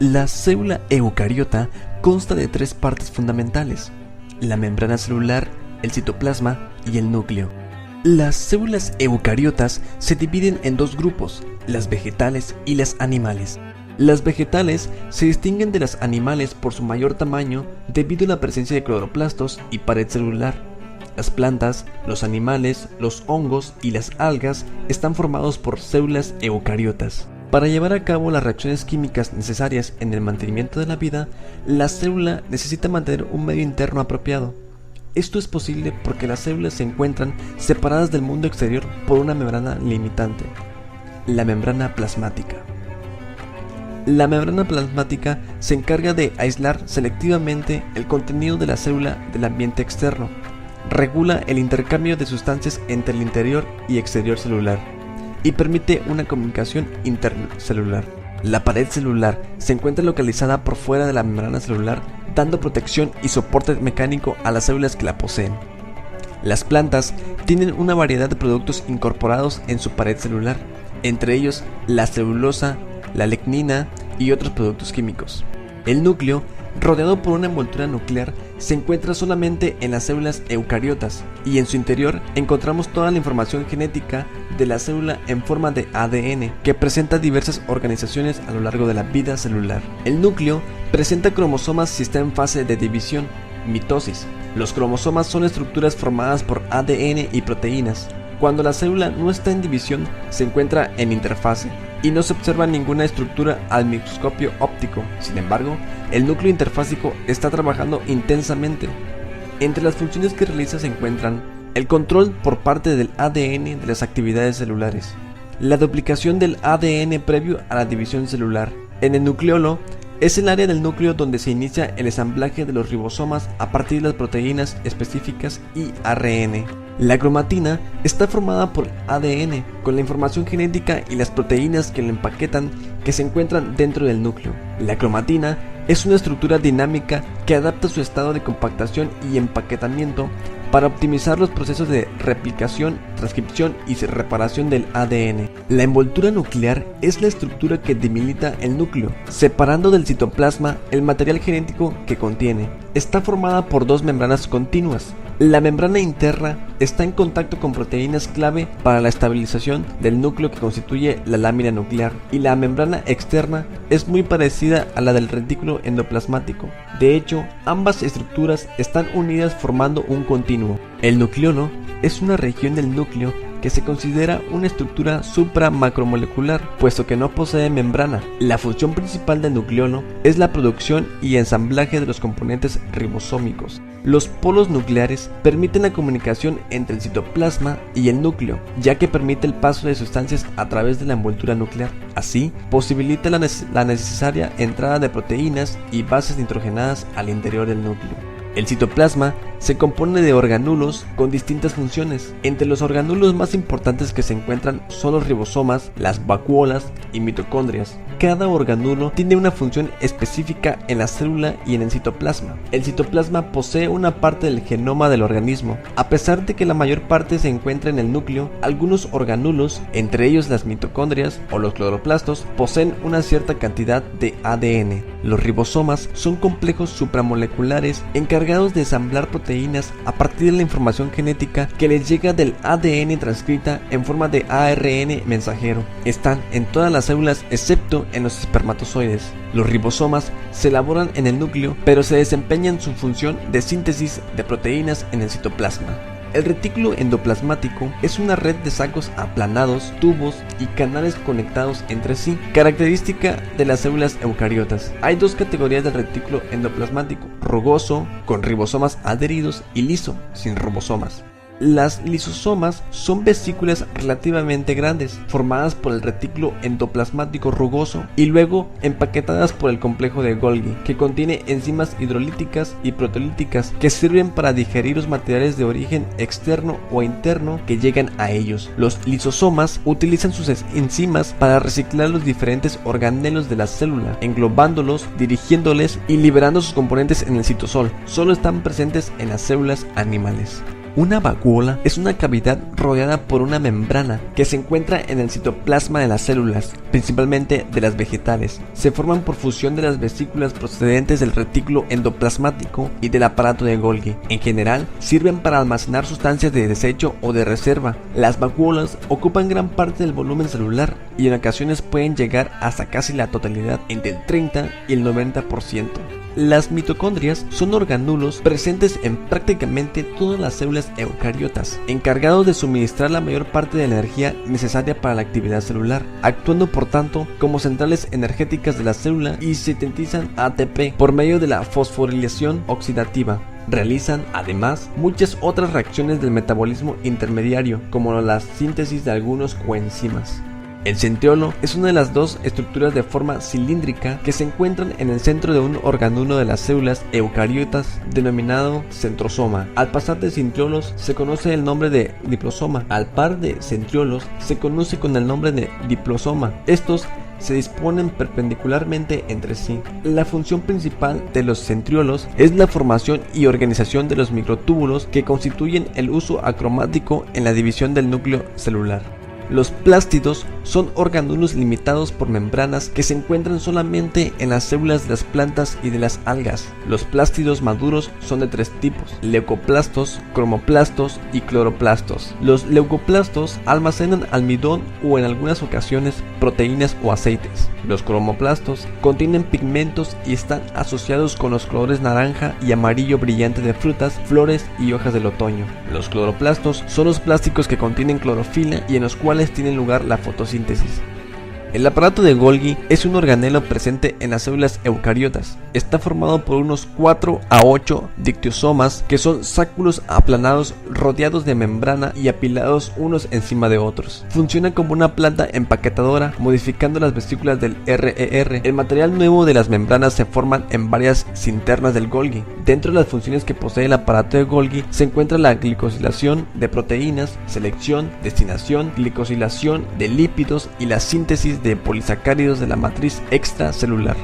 La célula eucariota consta de tres partes fundamentales: la membrana celular, el citoplasma y el núcleo. Las células eucariotas se dividen en dos grupos, las vegetales y las animales. Las vegetales se distinguen de las animales por su mayor tamaño debido a la presencia de cloroplastos y pared celular. Las plantas, los animales, los hongos y las algas están formados por células eucariotas. Para llevar a cabo las reacciones químicas necesarias en el mantenimiento de la vida, la célula necesita mantener un medio interno apropiado. Esto es posible porque las células se encuentran separadas del mundo exterior por una membrana limitante, la membrana plasmática. La membrana plasmática se encarga de aislar selectivamente el contenido de la célula del ambiente externo. Regula el intercambio de sustancias entre el interior y exterior celular y permite una comunicación intercelular. La pared celular se encuentra localizada por fuera de la membrana celular, dando protección y soporte mecánico a las células que la poseen. Las plantas tienen una variedad de productos incorporados en su pared celular, entre ellos la celulosa, la lignina y otros productos químicos. El núcleo, rodeado por una envoltura nuclear, se encuentra solamente en las células eucariotas y en su interior encontramos toda la información genética de la célula en forma de ADN que presenta diversas organizaciones a lo largo de la vida celular. El núcleo presenta cromosomas si está en fase de división, mitosis. Los cromosomas son estructuras formadas por ADN y proteínas. Cuando la célula no está en división, se encuentra en interfase y no se observa ninguna estructura al microscopio óptico. Sin embargo, el núcleo interfásico está trabajando intensamente. Entre las funciones que realiza se encuentran el control por parte del ADN de las actividades celulares, la duplicación del ADN previo a la división celular. En el nucleolo es el área del núcleo donde se inicia el ensamblaje de los ribosomas a partir de las proteínas específicas y ARN. La cromatina está formada por ADN, con la información genética y las proteínas que lo empaquetan que se encuentran dentro del núcleo. La cromatina es una estructura dinámica que adapta su estado de compactación y empaquetamiento para optimizar los procesos de replicación, transcripción y reparación del ADN. La envoltura nuclear es la estructura que delimita el núcleo, separando del citoplasma el material genético que contiene. Está formada por dos membranas continuas. La membrana interna está en contacto con proteínas clave para la estabilización del núcleo que constituye la lámina nuclear, y la membrana externa es muy parecida a la del retículo endoplasmático. De hecho, ambas estructuras están unidas formando un continuo. El nucleolo es una región del núcleo que se considera una estructura supramacromolecular, puesto que no posee membrana. La función principal del nucleolo es la producción y ensamblaje de los componentes ribosómicos. Los polos nucleares permiten la comunicación entre el citoplasma y el núcleo, ya que permite el paso de sustancias a través de la envoltura nuclear. Así, posibilita la necesaria entrada de proteínas y bases nitrogenadas al interior del núcleo. El citoplasma se compone de organulos con distintas funciones. Entre los organulos más importantes que se encuentran son los ribosomas, las vacuolas y mitocondrias. Cada organulo tiene una función específica en la célula y en el citoplasma. El citoplasma posee una parte del genoma del organismo. A pesar de que la mayor parte se encuentra en el núcleo, algunos organulos, entre ellos las mitocondrias o los cloroplastos, poseen una cierta cantidad de ADN. Los ribosomas son complejos supramoleculares encargados de ensamblar proteínas a partir de la información genética que les llega del ADN transcrita en forma de ARN mensajero. Están en todas las células excepto en los espermatozoides. Los ribosomas se elaboran en el núcleo, pero se desempeñan su función de síntesis de proteínas en el citoplasma. El retículo endoplasmático es una red de sacos aplanados, tubos y canales conectados entre sí, característica de las células eucariotas. Hay dos categorías del retículo endoplasmático: rugoso, con ribosomas adheridos, y liso, sin ribosomas. Las lisosomas son vesículas relativamente grandes, formadas por el retículo endoplasmático rugoso y luego empaquetadas por el complejo de Golgi, que contiene enzimas hidrolíticas y proteolíticas que sirven para digerir los materiales de origen externo o interno que llegan a ellos. Los lisosomas utilizan sus enzimas para reciclar los diferentes organelos de la célula, englobándolos, dirigiéndoles y liberando sus componentes en el citosol. Solo están presentes en las células animales. Una vacuola es una cavidad rodeada por una membrana que se encuentra en el citoplasma de las células, principalmente de las vegetales. Se forman por fusión de las vesículas procedentes del retículo endoplasmático y del aparato de Golgi. En general, sirven para almacenar sustancias de desecho o de reserva. Las vacuolas ocupan gran parte del volumen celular y en ocasiones pueden llegar hasta casi la totalidad, entre el 30 y el 90%. Las mitocondrias son organulos presentes en prácticamente todas las células eucariotas, encargados de suministrar la mayor parte de la energía necesaria para la actividad celular, actuando por tanto como centrales energéticas de la célula y sintetizan ATP por medio de la fosforilación oxidativa. Realizan además muchas otras reacciones del metabolismo intermediario, como la síntesis de algunos coenzimas. El centriolo es una de las dos estructuras de forma cilíndrica que se encuentran en el centro de un organulo de las células eucariotas denominado centrosoma. Al pasar de centriolos se conoce el nombre de diplosoma. Al par de centriolos se conoce con el nombre de diplosoma. Estos se disponen perpendicularmente entre sí. La función principal de los centriolos es la formación y organización de los microtúbulos que constituyen el uso acromático en la división del núcleo celular. Los plástidos son organulos limitados por membranas que se encuentran solamente en las células de las plantas y de las algas. Los plástidos maduros son de tres tipos: leucoplastos, cromoplastos y cloroplastos. Los leucoplastos almacenan almidón o en algunas ocasiones proteínas o aceites. Los cromoplastos contienen pigmentos y están asociados con los colores naranja y amarillo brillante de frutas, flores y hojas del otoño. Los cloroplastos son los plásticos que contienen clorofila y en los cuales tiene lugar la fotosíntesis. El aparato de Golgi es un organelo presente en las células eucariotas. Está formado por unos 4 a 8 dictiosomas, que son sáculos aplanados rodeados de membrana y apilados unos encima de otros. Funciona como una planta empaquetadora, modificando las vesículas del RER. El material nuevo de las membranas se forman en varias sinternas del Golgi. Dentro de las funciones que posee el aparato de Golgi se encuentra la glicosilación de proteínas, selección, destinación, glicosilación de lípidos y la síntesis de polisacáridos de la matriz extracelular.